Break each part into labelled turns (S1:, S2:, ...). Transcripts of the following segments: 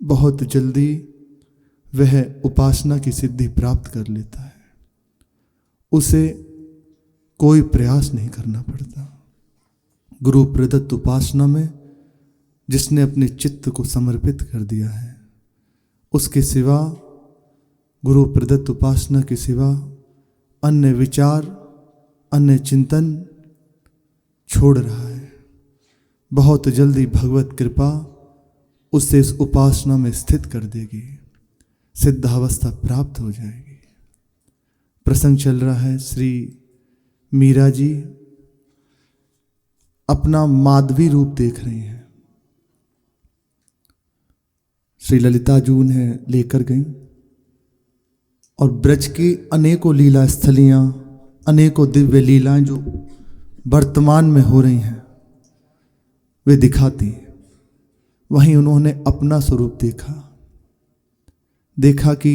S1: बहुत जल्दी वह उपासना की सिद्धि प्राप्त कर लेता है। उसे कोई प्रयास नहीं करना पड़ता। गुरु प्रदत्त उपासना में जिसने अपने चित्त को समर्पित कर दिया है, उसके सिवा, गुरु प्रदत्त उपासना के सिवा अन्य विचार, अन्य चिंतन छोड़ रहा है। बहुत जल्दी भगवत कृपा उसे इस उपासना में स्थित कर देगी, सिद्धावस्था प्राप्त हो जाएगी। प्रसंग चल रहा है, श्री मीरा जी अपना माधवी रूप देख रही हैं। श्री ललिता जी उन्हें लेकर गई और ब्रज की अनेकों लीला स्थलियां, अनेकों दिव्य लीलाएं जो वर्तमान में हो रही हैं, वे दिखाती। वहीं उन्होंने अपना स्वरूप देखा कि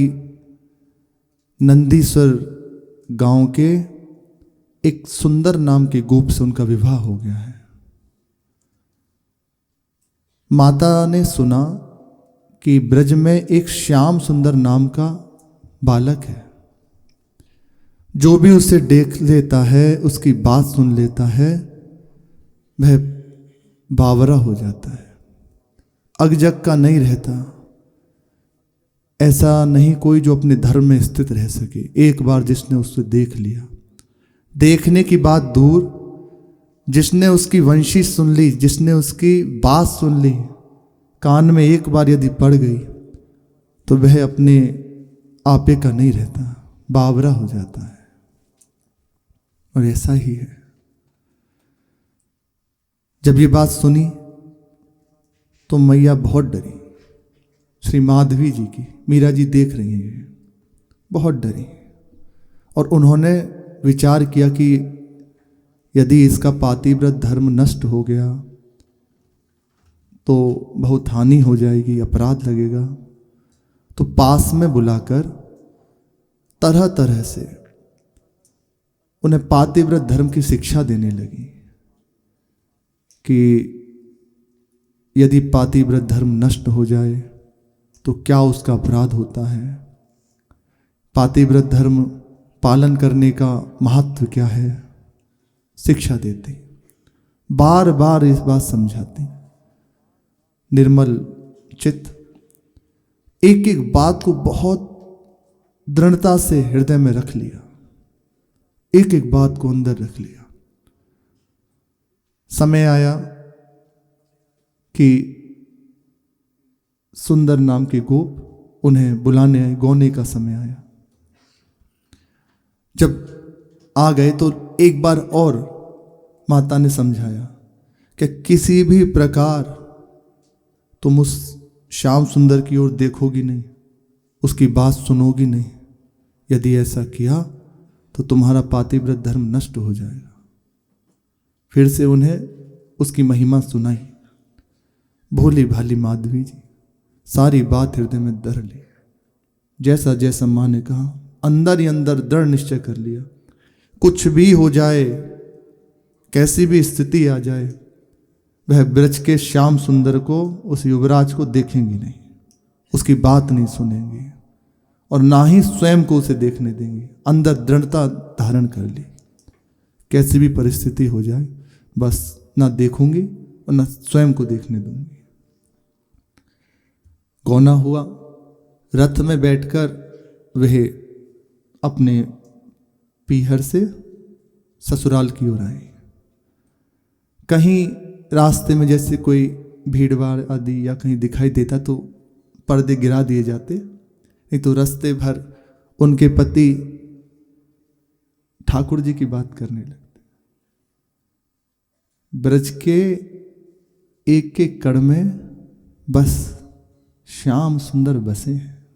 S1: नंदीश्वर गांव के एक सुंदर नाम के गोप से उनका विवाह हो गया है। माता ने सुना कि ब्रज में एक श्याम सुंदर नाम का बालक है, जो भी उसे देख लेता है, उसकी बात सुन लेता है, वह बावरा हो जाता है, अगजग का नहीं रहता। ऐसा नहीं कोई जो अपने धर्म में स्थित रह सके। एक बार जिसने उससे देख लिया, देखने की बात दूर, जिसने उसकी वंशी सुन ली, जिसने उसकी बात सुन ली, कान में एक बार यदि पड़ गई तो वह अपने आपे का नहीं रहता, बावरा हो जाता है। और ऐसा ही है। जब ये बात सुनी तो मैया बहुत डरी। श्री माधवी जी की, मीरा जी देख रही हैं, बहुत डरी। और उन्होंने विचार किया कि यदि इसका पातिव्रत धर्म नष्ट हो गया तो बहुत हानि हो जाएगी, अपराध लगेगा। तो पास में बुलाकर तरह तरह से उन्हें पातिव्रत धर्म की शिक्षा देने लगी कि यदि पातिव्रत धर्म नष्ट हो जाए तो क्या उसका अपराध होता है, पातिव्रत धर्म पालन करने का महत्व क्या है, शिक्षा देती। बार बार इस बात समझाती। निर्मल चित्त एक एक बात को बहुत दृढ़ता से हृदय में रख लिया, एक एक बात को अंदर रख लिया। समय आया कि सुंदर नाम के गोप उन्हें बुलाने आए, गौने का समय आया। जब आ गए तो एक बार और माता ने समझाया कि किसी भी प्रकार तुम उस श्याम सुंदर की ओर देखोगी नहीं, उसकी बात सुनोगी नहीं। यदि ऐसा किया तो तुम्हारा पातिव्रत धर्म नष्ट हो जाएगा। फिर से उन्हें उसकी महिमा सुनाई। भोली भाली माधवी जी सारी बात हृदय में धर ली। जैसा जैसा माँ ने कहा, अंदर ही अंदर दृढ़ निश्चय कर लिया, कुछ भी हो जाए, कैसी भी स्थिति आ जाए, वह ब्रज के श्याम सुंदर को, उस युवराज को देखेंगी नहीं, उसकी बात नहीं सुनेंगी और ना ही स्वयं को उसे देखने देंगी। अंदर दृढ़ता धारण कर ली, कैसी भी परिस्थिति हो जाए बस ना देखूंगी और ना स्वयं को देखने दूंगी। गौना हुआ। रथ में बैठकर वह अपने पीहर से ससुराल की ओर आए। कहीं रास्ते में जैसे कोई भीड़ भाड़ आदि या कहीं दिखाई देता तो पर्दे गिरा दिए जाते, नहीं तो रास्ते भर उनके पति ठाकुर जी की बात करने लगते। ब्रज के एक एक कण में बस श्याम सुंदर बसे हैं,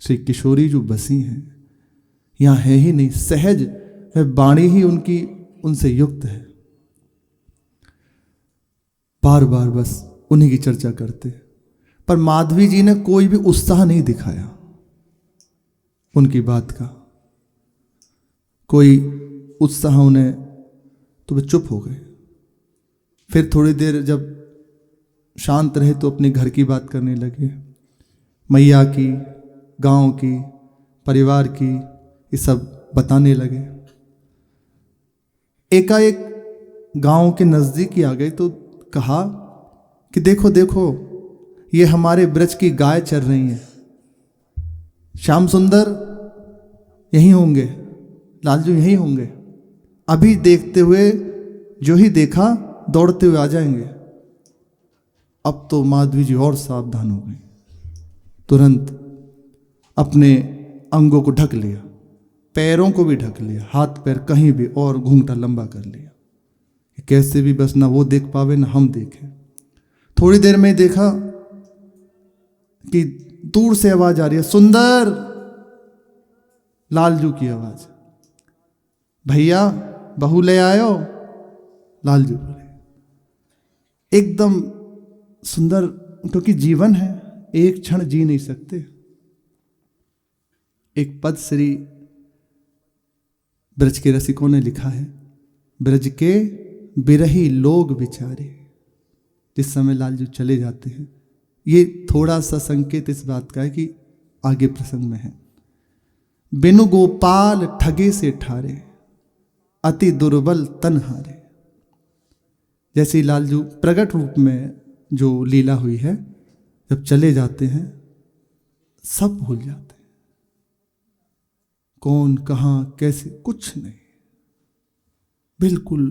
S1: श्री किशोरी जो बसी हैं, यहाँ है ही नहीं। सहज वह वाणी ही उनकी उनसे युक्त है। बार बार बस उन्हीं की चर्चा करते। पर माधवी जी ने कोई भी उत्साह नहीं दिखाया उनकी बात का, कोई उत्साह उन्हें, तो वे चुप हो गए। फिर थोड़ी देर जब शांत रहे तो अपने घर की बात करने लगे। मैया की, गांव की, परिवार की, ये सब बताने लगे। एकाएक गांव के नज़दीक ही आ गए तो कहा कि देखो देखो, ये हमारे ब्रज की गाय चर रही है। श्याम सुंदर यहीं होंगे, लालजू यहीं होंगे। अभी देखते हुए जो ही देखा दौड़ते हुए आ जाएंगे। अब तो माधवी जी और सावधान हो गई, तुरंत अपने अंगों को ढक लिया, पैरों को भी ढक लिया, हाथ पैर कहीं भी, और घूंघटा लंबा कर लिया कि कैसे भी बस ना वो देख पावे ना हम देखें। थोड़ी देर में देखा कि दूर से आवाज आ रही है, सुंदर। लालजू की आवाज, भैया बहू ले आयो। लालजू बोले, एकदम सुंदर, क्योंकि जीवन है, एक क्षण जी नहीं सकते। एक पद श्री ब्रज के रसिकों ने लिखा है, ब्रज के बिरही लोग बिचारे। जिस समय लालजू चले जाते हैं, ये थोड़ा सा संकेत इस बात का है कि आगे प्रसंग में है। बिनु गोपाल ठगे से ठारे, अति दुर्बल तन हारे। जैसे लालजू प्रकट रूप में जो लीला हुई है, जब चले जाते हैं सब भूल जाते हैं, कौन कहाँ कैसे कुछ नहीं, बिल्कुल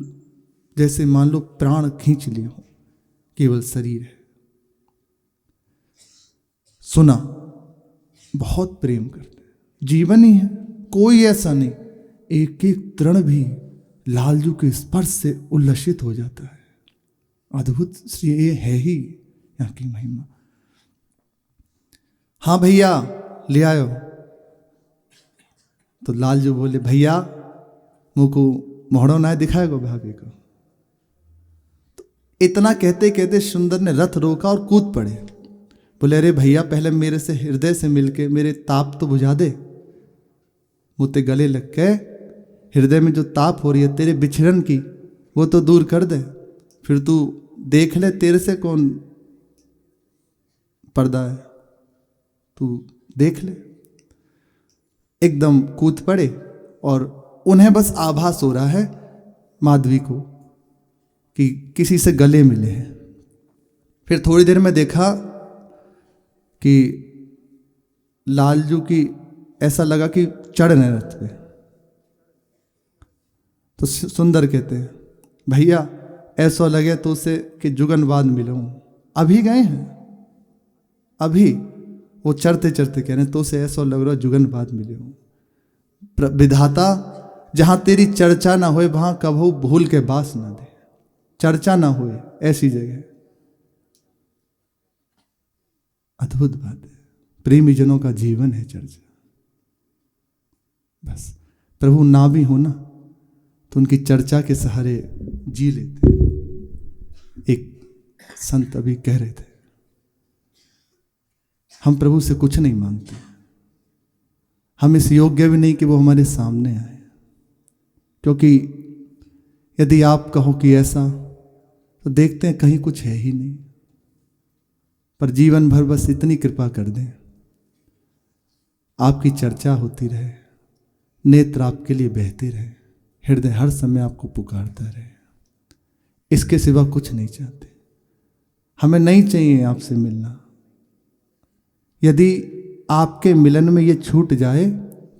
S1: जैसे मान लो प्राण खींच लिए हो, केवल शरीर है। सुना, बहुत प्रेम करते हैं, जीवन ही है, कोई ऐसा नहीं, एक एक तृण भी लालजू के स्पर्श से उल्लसित हो जाता है। अद्भुत श्री ये है ही यहाँ की महिमा। हाँ भैया ले आयो। तो लालजू बोले, भैया मुझको मोहड़ो ना दिखाएगा भाभी को। तो इतना कहते कहते सुंदर ने रथ रोका और कूद पड़े। बोले, अरे भैया पहले मेरे से हृदय से मिलके मेरे ताप तो बुझा दे। मुझे गले लग के हृदय में जो ताप हो रही है तेरे बिछड़न की, वो तो दूर कर दे। फिर तू देख ले, तेरे से कौन पर्दा है, तू देख ले। एकदम कूद पड़े और उन्हें बस आभास हो रहा है माधवी को कि किसी से गले मिले हैं। फिर थोड़ी देर में देखा कि लालजू की ऐसा लगा कि चढ़ रहे रथ पे। तो सुंदर कहते हैं, भैया ऐसा लगे तो उसे कि जुगन बाद मिलूं। अभी गए हैं, अभी वो चढ़ते चढ़ते कह रहे हैं, तो उसे ऐसा लग रहा जुगन बाद मिले हूं। विधाता जहां तेरी चर्चा ना होए वहां कभू भूल के बास ना दे। चर्चा ना होए ऐसी जगह, अद्भुत बात है। प्रेमी जनों का जीवन है चर्चा। बस प्रभु ना भी हो ना तो उनकी चर्चा के सहारे जी लेते हैं। एक संत अभी कह रहे थे, हम प्रभु से कुछ नहीं मांगते, हम इस योग्य भी नहीं कि वो हमारे सामने आए, क्योंकि यदि आप कहो कि ऐसा, तो देखते हैं कहीं कुछ है ही नहीं। पर जीवन भर बस इतनी कृपा कर दें, आपकी चर्चा होती रहे, नेत्र आपके लिए बहते रहे, हृदय हर समय आपको पुकारता रहे। इसके सिवा कुछ नहीं चाहते। हमें नहीं चाहिए आपसे मिलना। यदि आपके मिलन में ये छूट जाए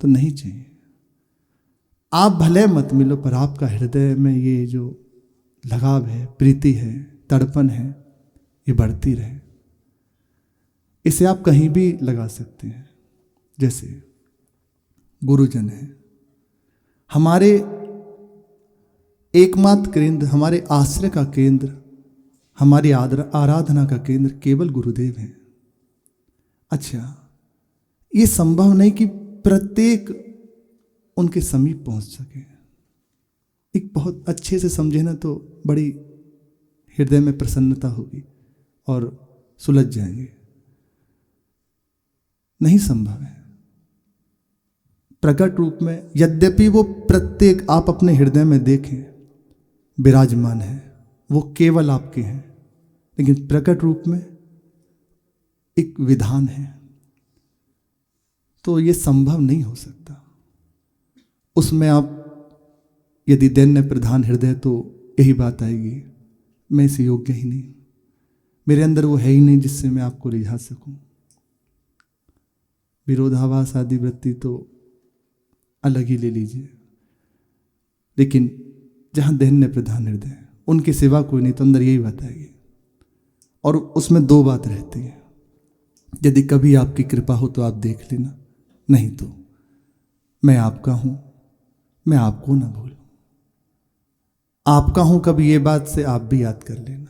S1: तो नहीं चाहिए। आप भले मत मिलो, पर आपका हृदय में ये जो लगाव है, प्रीति है, तड़पन है, ये बढ़ती रहे। इसे आप कहीं भी लगा सकते हैं। जैसे गुरुजन है, हमारे एकमात्र केंद्र, हमारे आश्रय का केंद्र, हमारी आराधना का केंद्र केवल गुरुदेव हैं। अच्छा, ये संभव नहीं कि प्रत्येक उनके समीप पहुंच सके। एक बहुत अच्छे से समझे ना तो बड़ी हृदय में प्रसन्नता होगी और सुलझ जाएंगे। नहीं संभव है। प्रकट रूप में यद्यपि वो प्रत्येक आप अपने हृदय में देखें विराजमान है, वो केवल आपके हैं, लेकिन प्रकट रूप में एक विधान है, तो ये संभव नहीं हो सकता। उसमें आप यदि दैन्य प्रधान हृदय, तो यही बात आएगी, मैं इस योग्य ही नहीं, मेरे अंदर वो है ही नहीं जिससे मैं आपको रिझा सकूं। विरोधाभास आदि वृत्ति तो अलग ही ले लीजिए, लेकिन जहां दैन्य प्रधान हृदय, उनके सिवा कोई नहीं, तो अंदर यही बात आएगी। और उसमें दो बात रहती है, यदि कभी आपकी कृपा हो तो आप देख लेना, नहीं तो मैं आपका हूं, मैं आपको ना भूलूं। आपका हूं कभी ये बात से आप भी याद कर लेना।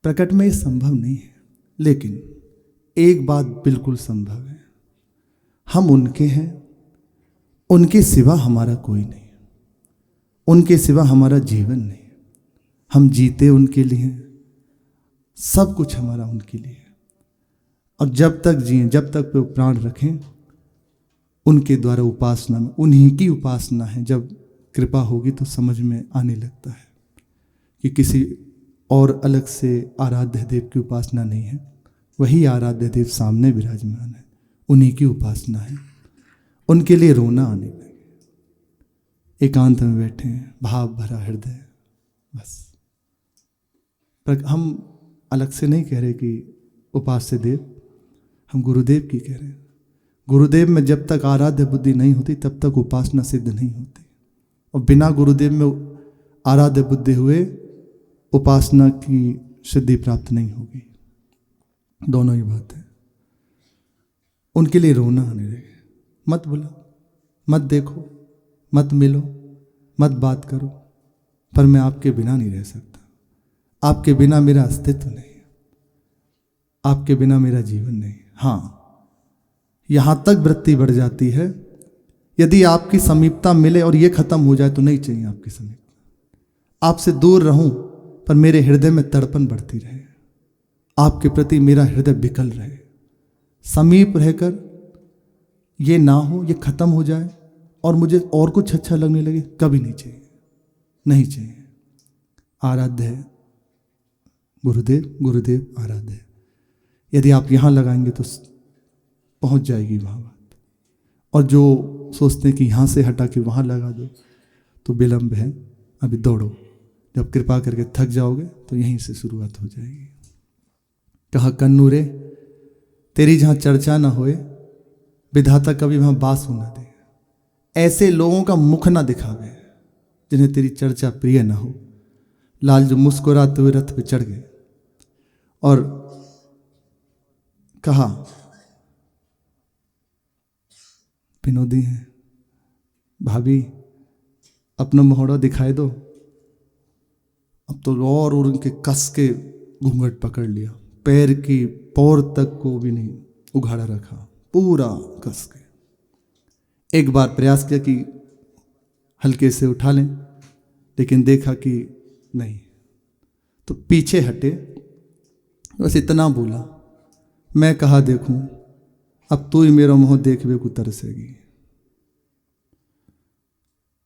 S1: प्रकट में ये संभव नहीं है, लेकिन एक बात बिल्कुल संभव है, हम उनके हैं, उनके सिवा हमारा कोई नहीं, उनके सिवा हमारा जीवन नहीं, हम जीते उनके लिए हैं, सब कुछ हमारा उनके लिए है। और जब तक जिए, जब तक वे प्राण रखें, उनके द्वारा उपासना में, उन्हीं की उपासना है। जब कृपा होगी तो समझ में आने लगता है कि किसी और अलग से आराध्य देव की उपासना नहीं है, वही आराध्य देव सामने विराजमान है, उन्हीं की उपासना है। उनके लिए रोना आने लगे, एकांत में बैठे हैं, भाव भरा हृदय, बस। पर हम अलग से नहीं कह रहे कि उपास्य देव, हम गुरुदेव की कह रहे हैं। गुरुदेव में जब तक आराध्य बुद्धि नहीं होती तब तक उपासना सिद्ध नहीं होती, और बिना गुरुदेव में आराध्य बुद्धि हुए उपासना की सिद्धि प्राप्त नहीं होगी। दोनों ही बात है। उनके लिए रोना आने लगे, मत बुलाओ, मत देखो, मत मिलो, मत बात करो, पर मैं आपके बिना नहीं रह सकता, आपके बिना मेरा अस्तित्व नहीं है, आपके बिना मेरा जीवन नहीं है। हाँ, यहां तक वृत्ति बढ़ जाती है, यदि आपकी समीपता मिले और ये खत्म हो जाए तो नहीं चाहिए आपकी समीपता। आपसे दूर रहूं पर मेरे हृदय में तड़पन बढ़ती रहे, आपके प्रति मेरा हृदय विकल रहे। समीप रहकर ये ना हो, ये खत्म हो जाए और मुझे और कुछ अच्छा लगने लगे, कभी नहीं चाहिए, नहीं चाहिए। आराध्य है गुरुदेव, गुरुदेव आराध्य है। यदि आप यहां लगाएंगे तो पहुंच जाएगी वहां बात, और जो सोचते हैं कि यहां से हटा के वहां लगा दो तो विलंब है, अभी दौड़ो। जब कृपा करके थक जाओगे तो यहीं से शुरुआत हो जाएगी। कहा कन्नू रे, तेरी जहां चर्चा ना होए, विधाता कभी वहां बास होना दे। ऐसे लोगों का मुख ना दिखावे जिन्हें तेरी चर्चा प्रिय ना हो। लाल जो मुस्कुराते हुए रथ पे चढ़ गए और कहा, विनोदी हैं भाभी, अपना मोहड़ा दिखाई दो। अब तो और उनके कस के घूंघट पकड़ लिया, पैर की पौर तक को भी नहीं उघाड़ा रखा, पूरा कस के। एक बार प्रयास किया कि हल्के से उठा लें, लेकिन देखा कि नहीं, तो पीछे हटे। बस इतना बोला, मैं कहा देखूं, अब तू ही मेरा मुंह देखवे को तरसेगी।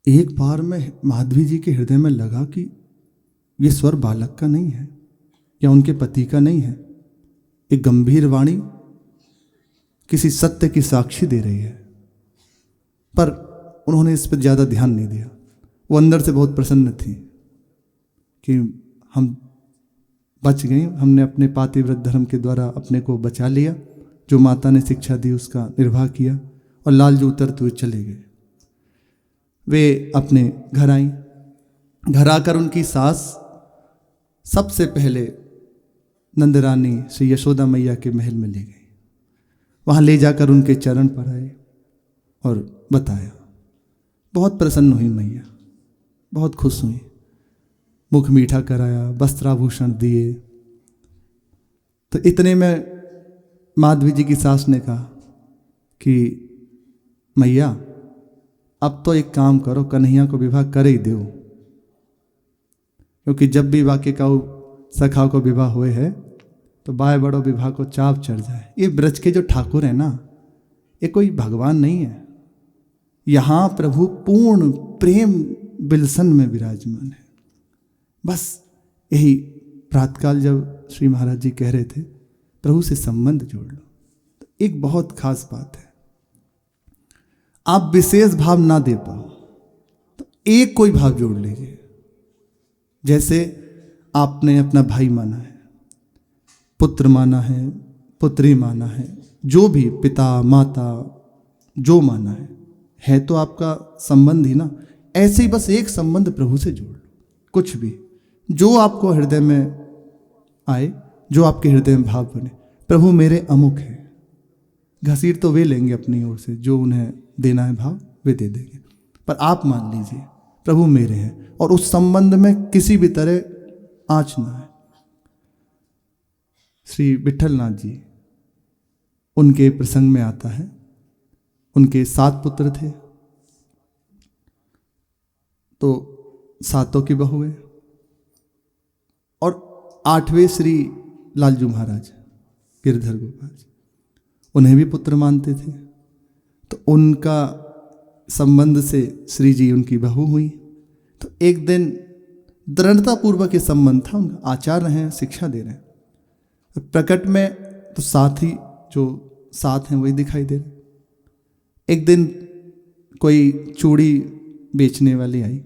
S1: एक बार में माधवी जी के हृदय में लगा कि ये स्वर बालक का नहीं है या उनके पति का नहीं है। एक गंभीर वाणी किसी सत्य की साक्षी दे रही है, पर उन्होंने इस पर ज्यादा ध्यान नहीं दिया। वो अंदर से बहुत प्रसन्न थी कि हम बच गए, हमने अपने पातिव्रत धर्म के द्वारा अपने को बचा लिया, जो माता ने शिक्षा दी उसका निर्वाह किया, और लाल जो उतरते हुए चले गए। वे अपने घर आई। घर आकर उनकी सास सबसे पहले नंदरानी श्री यशोदा मैया के महल में ले गई। वहां ले जाकर उनके चरण पर आए और बताया। बहुत प्रसन्न हुई मैया, बहुत खुश हुई, मुख मीठा कराया, वस्त्राभूषण दिए। तो इतने में माधवी जी की सास ने कहा कि मैया, अब तो एक काम करो, कन्हैया को विवाह कर ही दो, क्योंकि जब भी वाक्य का सखा को विवाह हुए है तो बाय बड़ो विवाह को चाप चढ़ जाए। ये ब्रज के जो ठाकुर है ना, ये कोई भगवान नहीं है, यहां प्रभु पूर्ण प्रेम बिलसन में विराजमान है। बस यही प्रातःकाल जब श्री महाराज जी कह रहे थे प्रभु से संबंध जोड़ लो, तो एक बहुत खास बात है, आप विशेष भाव ना दे पाओ तो एक कोई भाव जोड़ लीजिए। जैसे आपने अपना भाई माना है, पुत्र माना है, पुत्री माना है, जो भी पिता माता जो माना है तो आपका संबंध ही ना। ऐसे ही बस एक संबंध प्रभु से जोड़ लो, कुछ भी जो आपको हृदय में आए, जो आपके हृदय में भाव बने। प्रभु मेरे अमुक है, घसीट तो वे लेंगे अपनी ओर से, जो उन्हें देना है भाव वे दे देंगे, पर आप मान लीजिए प्रभु मेरे हैं और उस संबंध में किसी भी तरह आँच ना है। श्री विठलनाथ जी, उनके प्रसंग में आता है, उनके 7 पुत्र थे, तो 7 की बहू है और 8वें श्री लालजू महाराज गिरधर गोपाल जी, उन्हें भी पुत्र मानते थे। तो उनका संबंध से श्री जी उनकी बहू हुई। तो एक दिन दृढ़ता पूर्वक ये संबंध था, उनका आचार्य हैं, शिक्षा दे रहे हैं। तो प्रकट में तो साथ ही जो साथ हैं वही दिखाई दे रहे। एक दिन कोई चूड़ी बेचने वाली आई,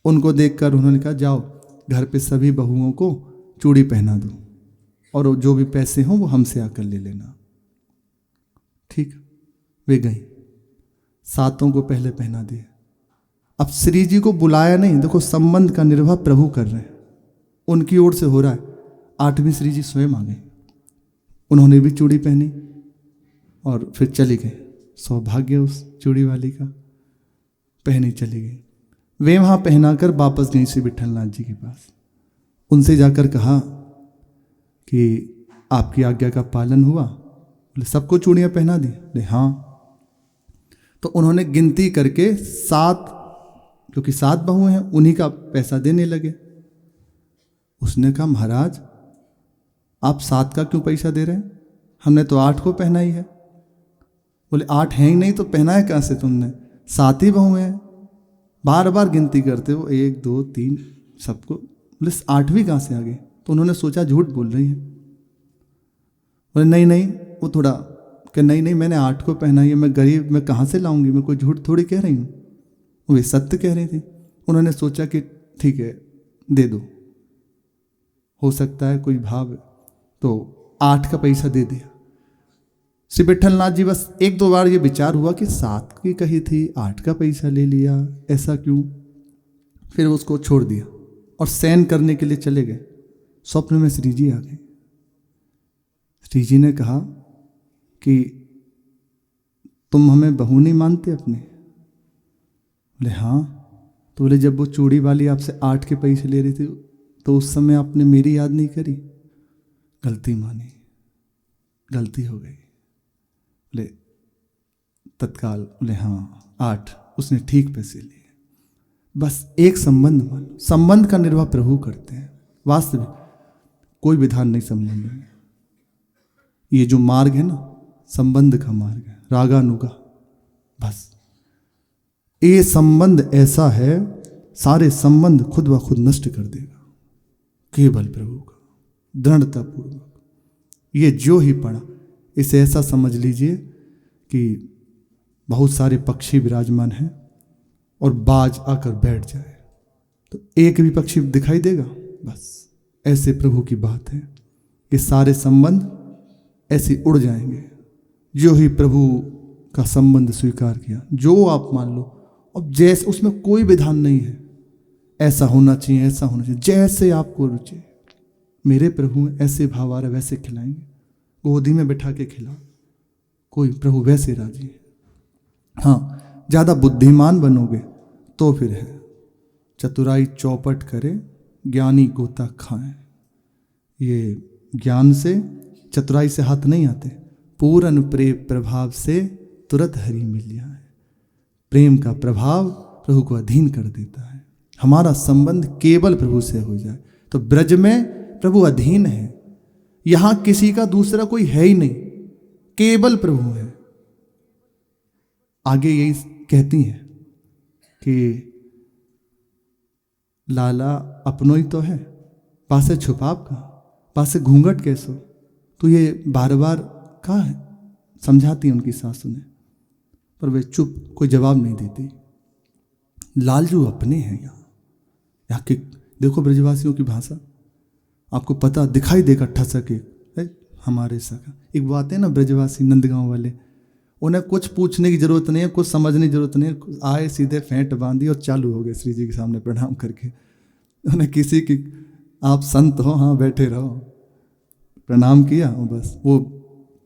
S1: उनको देखकर उन्होंने कहा जाओ घर पे सभी बहुओं को चूड़ी पहना दो और जो भी पैसे हों वो हमसे आकर ले लेना। ठीक, वे गई, 7 को पहले पहना दिए। अब श्री जी को बुलाया नहीं, देखो संबंध का निर्वाह प्रभु कर रहे हैं, उनकी ओर से हो रहा है। 8वीं श्री जी स्वयं आ गई, उन्होंने भी चूड़ी पहनी और फिर चली गई। सौभाग्य उस चूड़ी वाली का, पहनी चली गई। वे वहाँ पहनाकर वापस गई श्री विठलनाथ जी के पास। उनसे जाकर कहा कि आपकी आज्ञा का पालन हुआ? बोले सबको चूड़ियाँ पहना दी? बोले हाँ। तो उन्होंने गिनती करके 7, क्योंकि 7 बहुएं हैं, उन्हीं का पैसा देने लगे। उसने कहा महाराज आप 7 का क्यों पैसा दे रहे हैं, हमने तो 8 को पहना ही है। बोले 8 हैं ही नहीं तो पहनाया कहाँ से तुमने, 7 ही बहुएं हैं। बार बार गिनती करते हो, 1 2 3 सबको। बोले 8वीं कहाँ से आ गई? तो उन्होंने सोचा झूठ बोल रही है। बोले नहीं नहीं, वो थोड़ा कि नहीं मैंने 8 को पहना है, मैं गरीब, मैं कहाँ से लाऊंगी, मैं कोई झूठ थोड़ी कह रही हूँ। वे सत्य कह रही थी। उन्होंने सोचा कि ठीक है दे दो, हो सकता है कोई भाव, तो 8 का पैसा दे दिया। श्री विठलनाथ जी बस 1-2 बार ये विचार हुआ कि 7 की कही थी, 8 का पैसा ले लिया, ऐसा क्यों। फिर उसको छोड़ दिया और शयन करने के लिए चले गए। स्वप्न में श्री जी आ गए। श्री जी ने कहा कि तुम हमें बहू नहीं मानते अपने? बोले हाँ। तो बोले जब वो चूड़ी वाली आपसे 8 के पैसे ले रही थी तो उस समय आपने मेरी याद नहीं करी? गलती मानी, गलती हो गई। बोले तत्काल, बोले हाँ 8, उसने ठीक पैसे लिए। बस एक संबंध मानो, संबंध का निर्वाह प्रभु करते हैं। वास्तविक कोई विधान नहीं संबंध में। ये जो मार्ग है ना, संबंध का मार्ग है, रागानुगा। बस ये संबंध ऐसा है, सारे संबंध खुद ब खुद नष्ट कर देगा। केवल प्रभु का दृढ़ता पूर्वक ये जो ही पड़ा, इसे ऐसा समझ लीजिए कि बहुत सारे पक्षी विराजमान हैं और बाज आकर बैठ जाए तो एक भी पक्षी दिखाई देगा। बस ऐसे प्रभु की बात है, ये सारे संबंध ऐसे उड़ जाएंगे जो ही प्रभु का संबंध स्वीकार किया। जो आप मान लो, अब जैसे उसमें कोई विधान नहीं है ऐसा होना चाहिए, ऐसा होना चाहिए, जैसे आपको रुचि। मेरे प्रभु ऐसे भाव आ रहे वैसे खिलाएंगे, गोदी में बैठा के खिलाओ, कोई प्रभु वैसे राजी है। हाँ, ज़्यादा बुद्धिमान बनोगे तो फिर है, चतुराई चौपट करे ज्ञानी गोता खाए। ये ज्ञान से, चतुराई से हाथ नहीं आते, पूर्ण प्रेम प्रभाव से तुरंत हरि मिल जाए। प्रेम का प्रभाव प्रभु को अधीन कर देता है। हमारा संबंध केवल प्रभु से हो जाए तो ब्रज में प्रभु अधीन है। यहां किसी का दूसरा कोई है ही नहीं, केवल प्रभु है। आगे यही कहती हैं कि लाला अपनो ही तो है, पासे छुपाव का, पासे घूंघट कैसो। तो ये बार बार कहा है, समझाती उनकी सासू ने, पर वे चुप, कोई जवाब नहीं देती। लालजू अपने हैं यहाँ के, देखो ब्रजवासियों की भाषा आपको पता दिखाई देगा, ठसके हमारे सका। एक बात है ना, ब्रजवासी नंदगांव वाले, उन्हें कुछ पूछने की जरूरत नहीं है, कुछ समझने की जरूरत नहीं है, आए सीधे फेंट बांधी और चालू हो गए श्री जी के सामने प्रणाम करके। उन्हें किसी की, आप संत हो, हाँ बैठे रहो, प्रणाम किया बस। वो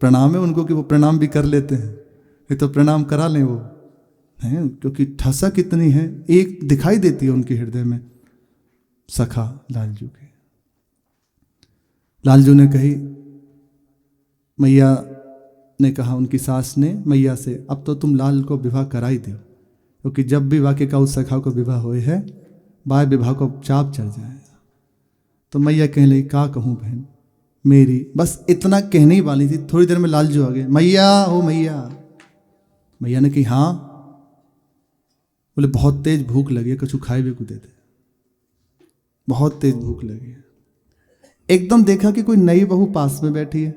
S1: प्रणाम है उनको कि वो प्रणाम भी कर लेते हैं, ये तो प्रणाम करा लें वो हैं, क्योंकि ठसक इतनी है, एक दिखाई देती है उनके हृदय में सखा लालजू के। लालजू ने कही, मैया ने कहा, उनकी सास ने मैया से, अब तो तुम लाल को विवाह करा ही दो, क्योंकि जब भी वाक्य का उस सखा को विवाह हुए है, बाय विवाह को चाप चढ़ जाएगा। तो मैया कहने लगी, का कहूँ बहन मेरी, बस इतना कहने ही वाली थी, थोड़ी देर में लालजू आ गए, मैया हो मैया। मैया ने कही, हाँ। बोले, बहुत तेज भूख लगी है, कछु खाए भी को दे दे, बहुत तेज भूख लगी है। एकदम देखा कि कोई नई बहू पास में बैठी है,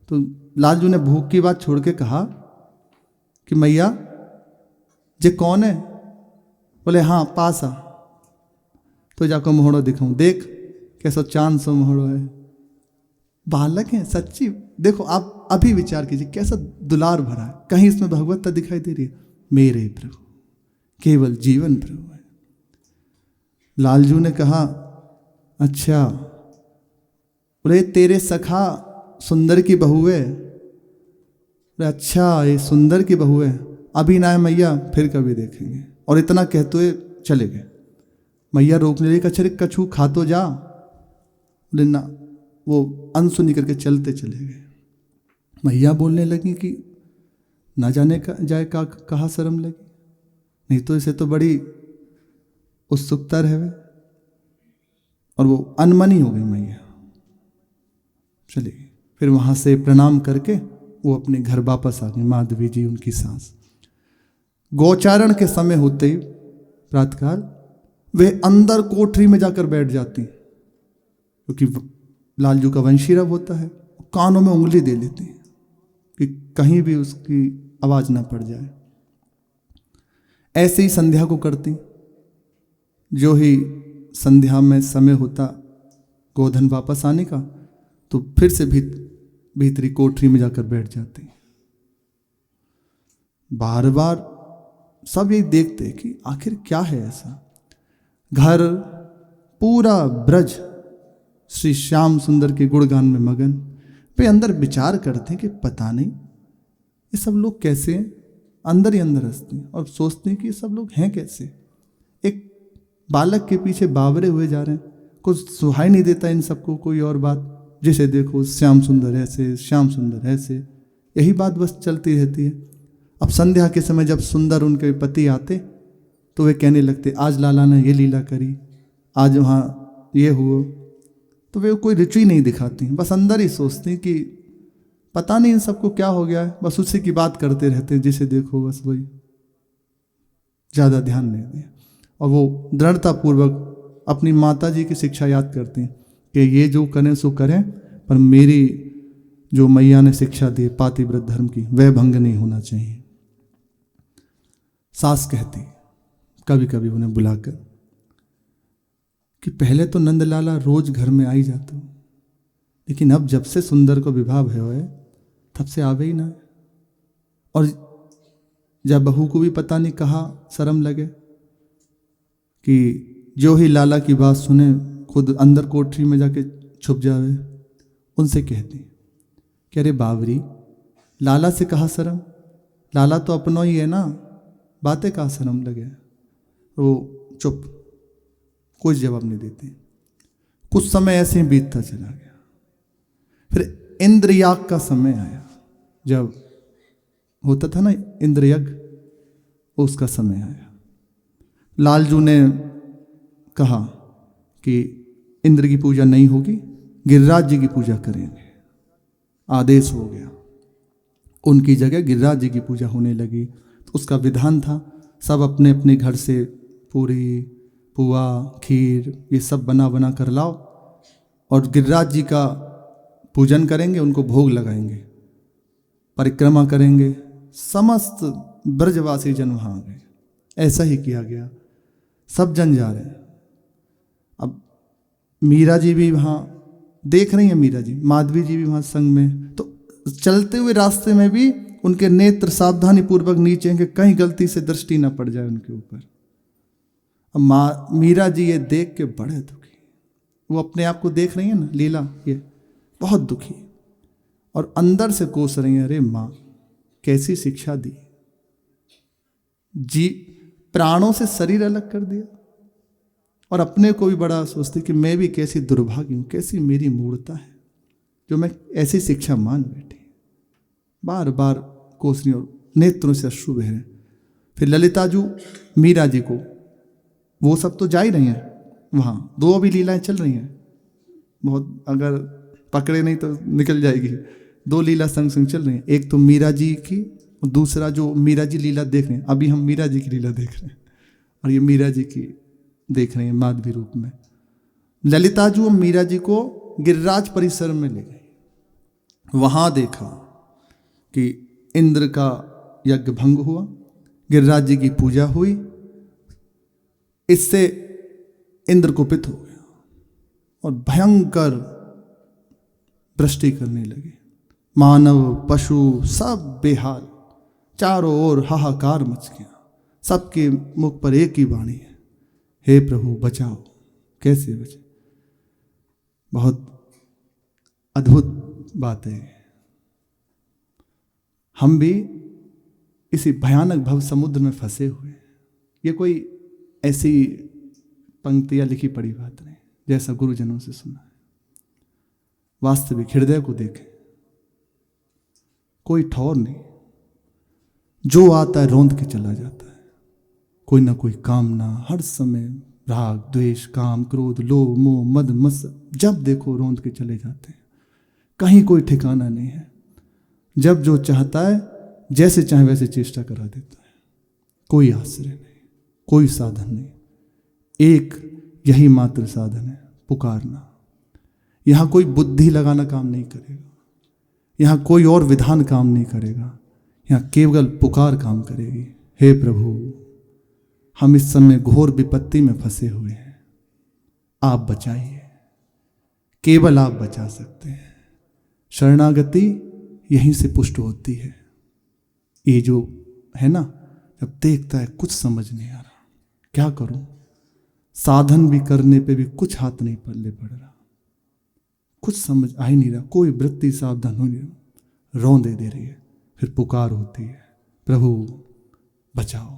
S1: तो लालजू ने भूख की बात छोड़ के कहा कि मैया जे कौन है? बोले, हाँ पास आ, तो जाको मोहड़ो दिखाऊं, देख कैसा चांद सो मोहड़ो है। बालक है सच्ची, देखो आप अभी विचार कीजिए कैसा दुलार भरा है, कहीं इसमें भगवत्ता दिखाई दे रही है? मेरे प्रभु, केवल जीवन प्रभु है। लालजू ने कहा, अच्छा। बोले, तेरे सखा सुंदर की बहू है? अच्छा, ये सुंदर की बहू है, अभी ना है मैया, फिर कभी देखेंगे। और इतना कहते हुए चले गए। मैया रोकने लगी, अच्छा कछु खा तो जा। बोले ना, वो अनसुनी करके चलते चले गए। मैया बोलने लगी कि ना जाने का जाए का कहा शर्म लगी, नहीं तो इसे तो बड़ी उत्सुकता रहे। और वो अनमनी हो गई मैया, चली गई। फिर वहां से प्रणाम करके वो अपने घर वापस आ गई, माधवी जी उनकी सास। गोचारण के समय होते ही प्रातःकाल वे अंदर कोठरी में जाकर बैठ जाती, क्योंकि लालजू का वंशी रव होता है, कानों में उंगली दे लेती कि कहीं भी उसकी आवाज ना पड़ जाए। ऐसे ही संध्या को करती। जो ही संध्या में समय होता गोधन वापस आने का, तो फिर से भीतरी कोठरी में जाकर बैठ जाती। बार बार सब ये देखते कि आखिर क्या है ऐसा। घर पूरा ब्रज श्री श्याम सुंदर के गुणगान में मगन। वे अंदर विचार करते कि पता नहीं ये सब लोग कैसे हैं, अंदर ही अंदर हंसते हैं और सोचते हैं कि ये सब लोग हैं कैसे। एक बालक के पीछे बावरे हुए जा रहे हैं, कुछ सुहाई नहीं देता इन सबको कोई और बात, जिसे देखो श्याम सुंदर ऐसे, श्याम सुंदर ऐसे, यही बात बस चलती रहती है। अब संध्या के समय जब सुंदर उनके पति आते तो वे कहने लगते, आज लाला ने ये लीला करी, आज वहाँ ये हुआ, तो वे कोई रुचि नहीं दिखाती, बस अंदर ही सोचती कि पता नहीं इन सबको क्या हो गया है, बस उसी की बात करते रहते हैं, जिसे देखो बस वही, ज़्यादा ध्यान नहीं दिया। और वो दृढ़तापूर्वक अपनी माता जी की शिक्षा याद करती हैं कि ये जो करें सो करें, पर मेरी जो मैया ने शिक्षा दी पातिव्रत धर्म की, वह भंग नहीं होना चाहिए। सास कहती कभी कभी उन्हें बुलाकर कि पहले तो नंदलाला रोज घर में आ ही जाता, लेकिन अब जब से सुंदर को विवाह हुआ है तब से आवे ही ना। और जब बहू को भी पता नहीं कहा शर्म लगे कि जो ही लाला की बात सुने खुद अंदर कोठरी में जाके छुप जावे। उनसे कहती कि अरे बावरी, लाला से कहा शर्म, लाला तो अपनों ही है ना, बातें कहा शर्म लगे। वो चुप, कुछ जवाब नहीं देती। कुछ समय ऐसे ही बीतता चला गया। फिर इंद्रयाग का समय आया, जब होता था ना इंद्रयज्ञ, उसका समय आया। लालजू ने कहा कि इंद्र की पूजा नहीं होगी, गिरिराज जी की पूजा करेंगे। आदेश हो गया, उनकी जगह गिरिराज जी की पूजा होने लगी। तो उसका विधान था, सब अपने अपने घर से पूरी, पुआ, खीर ये सब बना बना कर लाओ और गिरिराज जी का पूजन करेंगे, उनको भोग लगाएंगे। परिक्रमा करेंगे, समस्त ब्रजवासी जन वहाँ गए। ऐसा ही किया गया, सब जन जा रहे हैं। अब मीरा जी भी वहाँ देख रही हैं, मीरा जी, माधवी जी भी वहाँ संग में। तो चलते हुए रास्ते में भी उनके नेत्र सावधानी पूर्वक नीचे कि कहीं गलती से दृष्टि न पड़ जाए उनके ऊपर। अब मीरा जी ये देख के बड़े दुखी, वो अपने आप को देख रही है ना लीला, ये बहुत दुखी, और अंदर से कोस रही है, अरे माँ कैसी शिक्षा दी, जी प्राणों से शरीर अलग कर दिया, और अपने को भी बड़ा सोचती कि मैं भी कैसी दुर्भागी हूँ, कैसी मेरी मूर्खता है जो मैं ऐसी शिक्षा मान बैठी। बार बार कोस रही और नेत्रों से अश्रु बह रहे। फिर ललिता जी मीरा जी को, वो सब तो जा ही रही हैं वहाँ, दो अभी लीलाएं चल रही हैं, बहुत अगर पकड़े नहीं तो निकल जाएगी। दो लीला संग संग चल रही हैं, एक तो मीरा जी की, और दूसरा जो मीरा जी लीला देख रहे हैं, अभी हम मीरा जी की लीला देख रहे हैं, और ये मीरा जी की देख रहे हैं माधवी रूप में। ललिता जी और मीरा जी को गिरिराज परिसर में ले गई, वहां देखा कि इंद्र का यज्ञ भंग हुआ, गिरिराज जी की पूजा हुई, इससे इंद्र कुपित हो गया और भयंकर वृष्टि करने लगे। मानव पशु सब बेहाल, चारों ओर हाहाकार मच गया, सबके मुख पर एक ही वाणी है, हे प्रभु बचाओ। कैसे बचे? बहुत अद्भुत बात है। हम भी इसी भयानक भव समुद्र में फंसे हुए हैं। ये कोई ऐसी पंक्तियां लिखी पड़ी बात नहीं, जैसा गुरुजनों से सुना है। वास्तविक हृदय को देखें, कोई ठौर नहीं, जो आता है रौंद के चला जाता है। कोई ना कोई कामना, हर समय राग द्वेष काम क्रोध लोभ मोह मद मत्सर, जब देखो रौंद के चले जाते हैं। कहीं कोई ठिकाना नहीं है, जब जो चाहता है जैसे चाहे वैसे चेष्टा करा देता है। कोई आश्रय नहीं, कोई साधन नहीं, एक यही मात्र साधन है, पुकारना। यहां कोई बुद्धि लगाना काम नहीं करेगा, यहां कोई और विधान काम नहीं करेगा, यहां केवल पुकार काम करेगी। हे प्रभु, हम इस समय घोर विपत्ति में फंसे हुए हैं, आप बचाइए, केवल आप बचा सकते हैं। शरणागति यहीं से पुष्ट होती है। ये जो है ना, जब देखता है कुछ समझ नहीं आ रहा, क्या करूं, साधन भी करने पे भी कुछ हाथ नहीं पल्ले पड़ रहा, कुछ समझ आ ही नहीं रहा, कोई वृत्ति सावधान हो नहीं रहा, रौंदे दे रही है। फिर पुकार होती है, प्रभु बचाओ।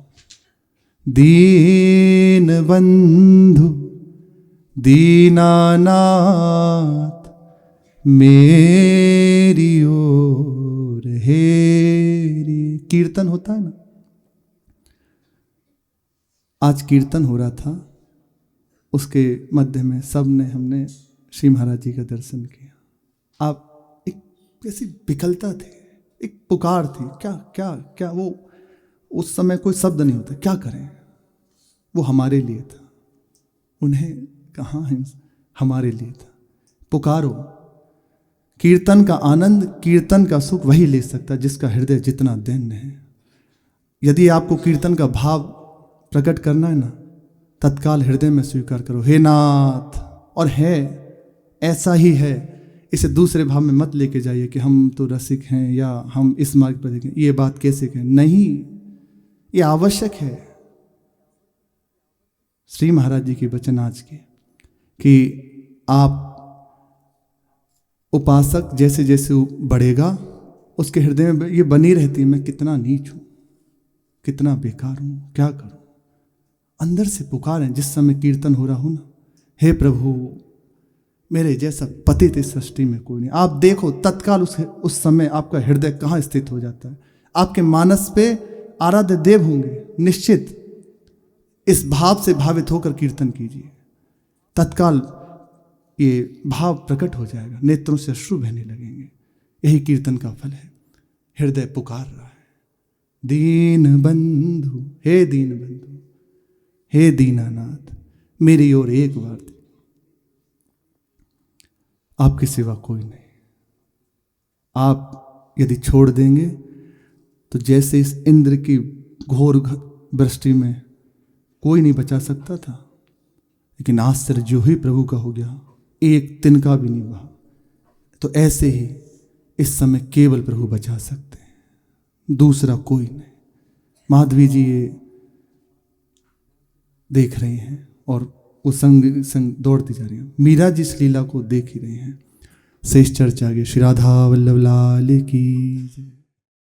S1: दीन बंधु दीनानाथ मेरी ओर हेरी। कीर्तन होता है ना, आज कीर्तन हो रहा था, उसके मध्य में हमने श्री महाराज जी का दर्शन किया। आप एक कैसी विकलता थी, एक पुकार थी, क्या क्या क्या, वो उस समय कोई शब्द नहीं होता, क्या करें। वो हमारे लिए था, उन्हें कहाँ है, हमारे लिए था। पुकारो। कीर्तन का आनंद, कीर्तन का सुख वही ले सकता जिसका हृदय जितना दैन्य है। यदि आपको कीर्तन का भाव प्रकट करना है ना, तत्काल हृदय में स्वीकार करो, हे नाथ। और है, ऐसा ही है, इसे दूसरे भाव में मत लेके जाइए कि हम तो रसिक हैं या हम इस मार्ग पर देखें, ये बात कैसे कहें। नहीं, ये आवश्यक है। श्री महाराज जी की वचन आज के कि आप उपासक जैसे जैसे बढ़ेगा, उसके हृदय में ये बनी रहती है, मैं कितना नीच हूं, कितना बेकार हूं, क्या करूं। अंदर से पुकारें जिस समय कीर्तन हो रहा हो ना, हे प्रभु मेरे जैसा पतित इस सृष्टि में कोई नहीं। आप देखो तत्काल उस समय आपका हृदय कहाँ स्थित हो जाता है। आपके मानस पे आराध्य देव होंगे निश्चित। इस भाव से भावित होकर कीर्तन कीजिए, तत्काल ये भाव प्रकट हो जाएगा, नेत्रों से अश्रु बहने लगेंगे। यही कीर्तन का फल है। हृदय पुकार रहा है, दीन बंधु, हे दीन बंधु, हे दीनानाथ मेरी ओर एक बार देखो। आपके सिवा कोई नहीं। आप यदि छोड़ देंगे तो जैसे इस इंद्र की घोर वृष्टि में कोई नहीं बचा सकता था, लेकिन आश्चर्य जो ही प्रभु का हो गया, एक तिनका भी नहीं बहा। तो ऐसे ही इस समय केवल प्रभु बचा सकते हैं, दूसरा कोई नहीं। माधवी जी ये देख रही हैं और वो संग संग दौड़ती जा रही हैं। मीरा जी इस लीला को देख ही रही हैं। शेष चर्चा आगे। श्री राधा वल्लभ लाल की जय।